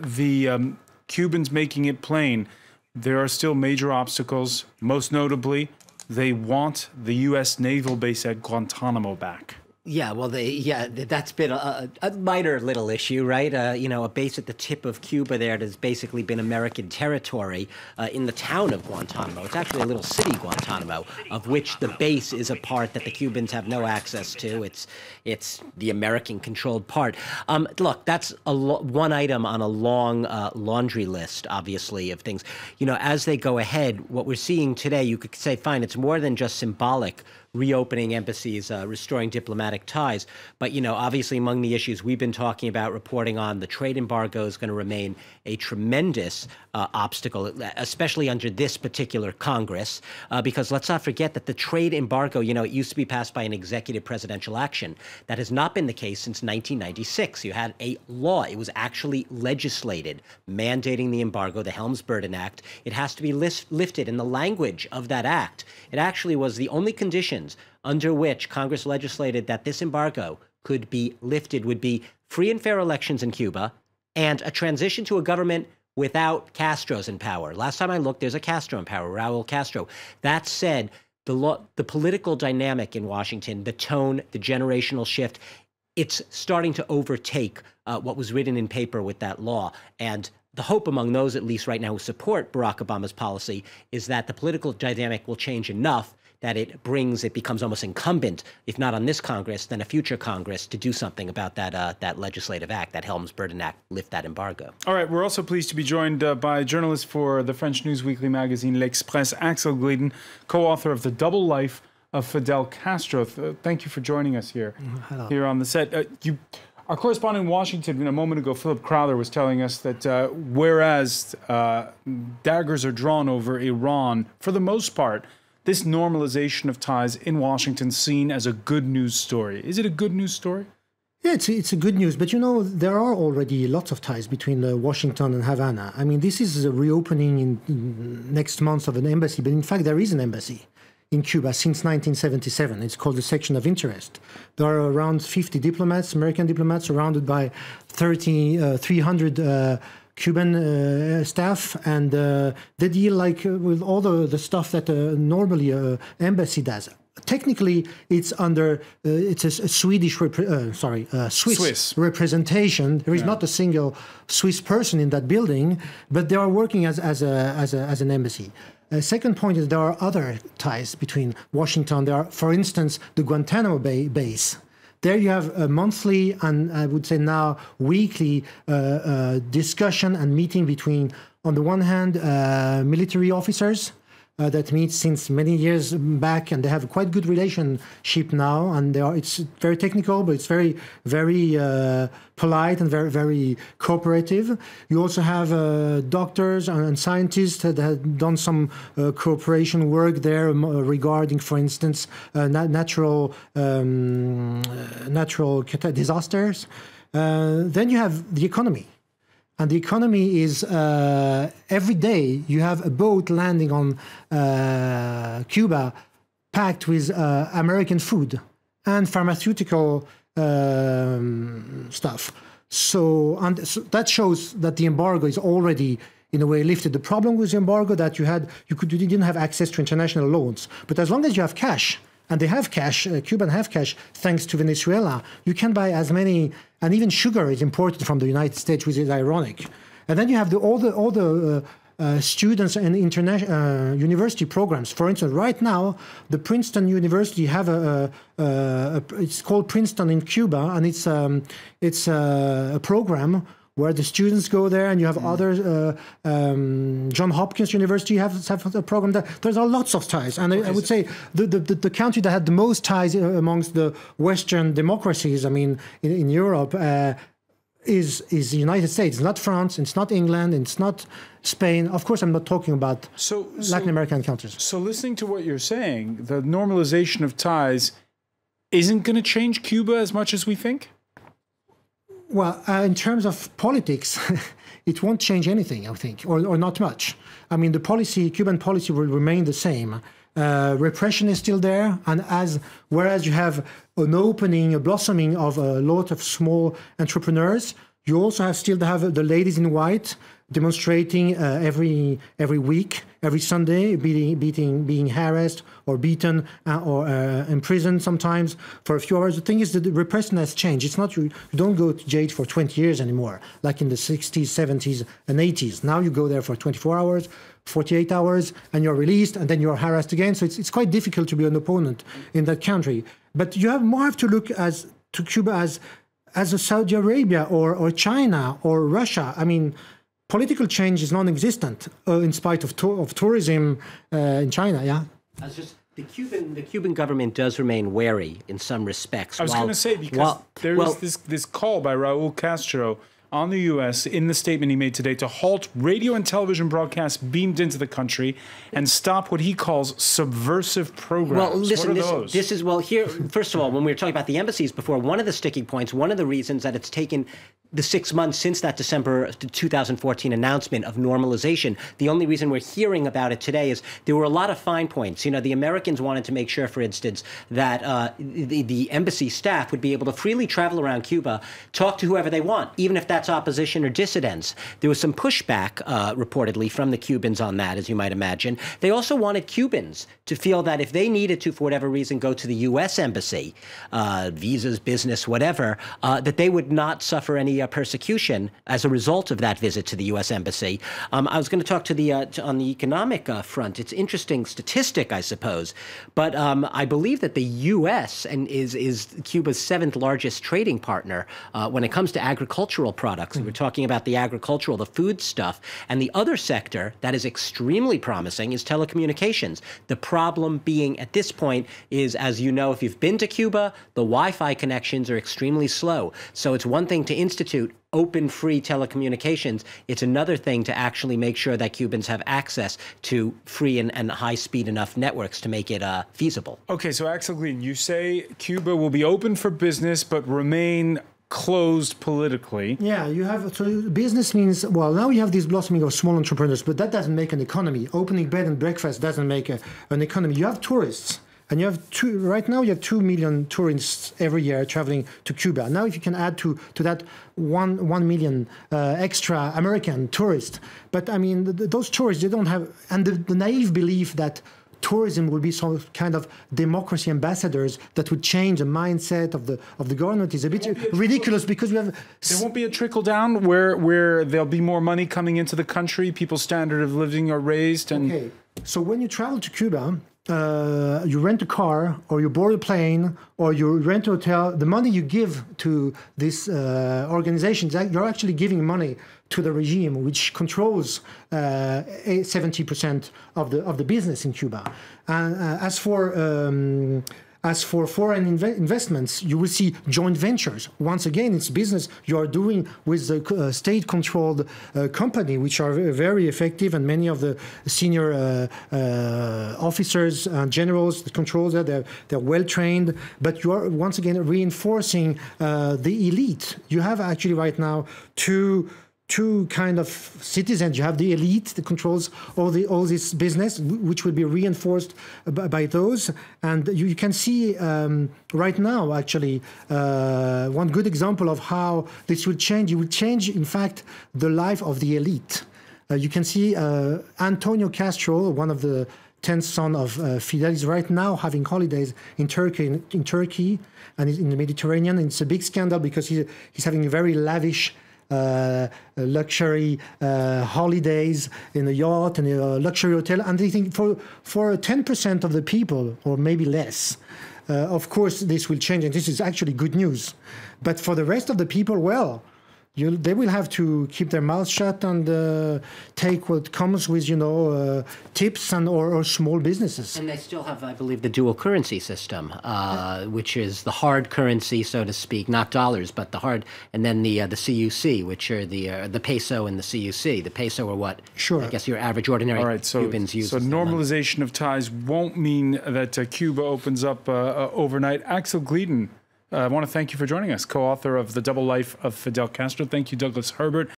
the Cubans making it plain, there are still major obstacles. Most notably, they want the U.S. naval base at Guantanamo back. Yeah, well, that's been a minor little issue, right? You know, a base at the tip of Cuba there that has basically been American territory in the town of Guantanamo. It's actually a little city, Guantanamo, of which the base is a part that the Cubans have no access to. It's the American-controlled part. Look, that's one item on a long laundry list, obviously, of things. You know, as they go ahead, what we're seeing today, you could say, fine, it's more than just symbolic, reopening embassies, restoring diplomatic ties. But, you know, obviously among the issues we've been talking about, reporting on, the trade embargo is going to remain a tremendous obstacle, especially under this particular Congress, because let's not forget that the trade embargo, you know, it used to be passed by an executive presidential action. That has not been the case since 1996. You had a law. It was actually legislated, mandating the embargo, the Helms-Burton Act. It has to be lifted in the language of that act. It actually was the only conditions under which Congress legislated that this embargo could be lifted would be free and fair elections in Cuba and a transition to a government without Castro's in power. Last time I looked, there's a Castro in power, Raul Castro. That said, the political dynamic in Washington, the tone, the generational shift, it's starting to overtake what was written in paper with that law. And the hope among those, at least right now, who support Barack Obama's policy is that the political dynamic will change enough that it becomes almost incumbent, if not on this Congress, then a future Congress, to do something about that legislative act, that Helms-Burton Act, lift that embargo. All right, we're also pleased to be joined by journalist for the French news weekly magazine L'Express, Axel Glyden, co-author of The Double Life of Fidel Castro. Thank you for joining us here on the set. Our correspondent in Washington a moment ago, Philip Crowther, was telling us that whereas daggers are drawn over Iran, for the most part, this normalization of ties in Washington seen as a good news story. Is it a good news story? Yeah, it's a good news. But, you know, there are already lots of ties between Washington and Havana. I mean, this is a reopening in next month of an embassy. But in fact, there is an embassy in Cuba since 1977. It's called the Section of Interest. There are around 50 diplomats, American diplomats, surrounded by 300 Cuban staff, and they deal with all the stuff that normally an embassy does. Technically, it's under it's a Swiss representation. There is not a single Swiss person in that building, but they are working as an embassy. Second point is there are other ties between Washington. There are, for instance, the Guantanamo base. There you have a monthly and I would say now weekly discussion and meeting between, on the one hand, military officers that meet since many years back, and they have a quite good relationship now. And it's very technical, but it's very, very polite and very, very cooperative. You also have doctors and scientists that have done some cooperation work there regarding, for instance, natural disasters. Then you have the economy. And the economy is every day you have a boat landing on Cuba packed with American food and pharmaceutical stuff. So that shows that the embargo is already in a way lifted. The problem with the embargo that you didn't have access to international loans. But as long as you have cash, and they have cash, Cuban have cash, thanks to Venezuela, you can buy as many, and even sugar is imported from the United States, which is ironic. And then you have all the students and international university programs. For instance, right now, the Princeton University have it's called Princeton in Cuba, and it's a program where the students go there, and you have other, Johns Hopkins University have a program there. There's lots of ties. And I would say the country that had the most ties amongst the Western democracies, I mean, in Europe, is the United States. It's not France, it's not England, it's not Spain. Of course, I'm not talking about Latin American countries. So listening to what you're saying, the normalization of ties isn't going to change Cuba as much as we think? Well, in terms of politics, it won't change anything, I think, or not much. I mean, Cuban policy will remain the same. Repression is still there, and whereas you have an opening, a blossoming of a lot of small entrepreneurs, You also still have the ladies in white demonstrating every week, every Sunday, being harassed or beaten or imprisoned sometimes for a few hours. The thing is that the repression has changed. It's not you don't go to jail for 20 years anymore, like in the 60s, 70s, and 80s. Now you go there for 24 hours, 48 hours, and you're released, and then you're harassed again. So it's quite difficult to be an opponent in that country. But you have to look to Cuba as a Saudi Arabia or China or Russia. I mean, political change is non-existent in spite of tourism in China. Yeah. The Cuban government does remain wary in some respects. I was going to say, because there is this call by Raul Castro on the U.S. in the statement he made today to halt radio and television broadcasts beamed into the country and stop what he calls subversive programs. Well, listen, what are those? Here, first of all, when we were talking about the embassies before, one of the sticking points, one of the reasons that it's taken the 6 months since that December 2014 announcement of normalization, the only reason we're hearing about it today is there were a lot of fine points. You know, the Americans wanted to make sure, for instance, that the embassy staff would be able to freely travel around Cuba, talk to whoever they want, even if that's opposition or dissidents. There was some pushback, reportedly, from the Cubans on that, as you might imagine. They also wanted Cubans to feel that if they needed to, for whatever reason, go to the U.S. embassy, visas, business, whatever, that they would not suffer any persecution as a result of that visit to the U.S. embassy. I was going to talk on the economic front. It's interesting statistic, I suppose, but I believe that the U.S. is Cuba's 7th largest trading partner when it comes to agricultural products. We're talking about the agricultural, the food stuff, and the other sector that is extremely promising is telecommunications. The problem being at this point is, as you know, if you've been to Cuba, the Wi-Fi connections are extremely slow. So it's one thing to institute open, free telecommunications. It's another thing to actually make sure that Cubans have access to free and high-speed enough networks to make it feasible. Okay, so Axel Glyden, you say Cuba will be open for business but remain closed politically. Yeah, so business means, well, now you have this blossoming of small entrepreneurs, but that doesn't make an economy. Opening bed and breakfast doesn't make an economy. You have tourists. And you have right now you have 2 million tourists every year traveling to Cuba. Now, if you can add to that 1 million extra American tourists, but I mean, those tourists, they don't have, and the naive belief that tourism will be some kind of democracy ambassadors that would change the mindset of the government is a bit ridiculous, because we have... There won't be a trickle down where there'll be more money coming into the country, people's standard of living are raised. And okay, so when you travel to Cuba, you rent a car, or you board a plane, or you rent a hotel. The money you give to these organizations, you're actually giving money to the regime, which controls 70% of the business in Cuba. As for foreign investments, you will see joint ventures. Once again, it's business you are doing with the state-controlled company, which are very effective, and many of the senior officers and generals that control that, they're well-trained. But you are, once again, reinforcing the elite. You have actually right now two kind of citizens. You have the elite that controls all this business, which will be reinforced by those. And you can see right now, actually, one good example of how this will change. It will change, in fact, the life of the elite. You can see Antonio Castro, one of the 10th son of Fidel, is right now having holidays in Turkey, and in the Mediterranean. And it's a big scandal because he's having a very lavish luxury holidays in a yacht and a luxury hotel, and they think for 10% of the people, or maybe less, of course this will change, and this is actually good news. But for the rest of the people, well, they will have to keep their mouths shut and take what comes with, tips or small businesses. And they still have, I believe, the dual currency system, which is the hard currency, so to speak, not dollars, but the hard, and then the CUC, which are the peso and the CUC. The peso are what, sure, I guess your average ordinary Cubans use. So normalization of ties won't mean that Cuba opens up overnight. Axel Glyden, I want to thank you for joining us, co-author of The Double Life of Fidel Castro. Thank you, Douglas Herbert.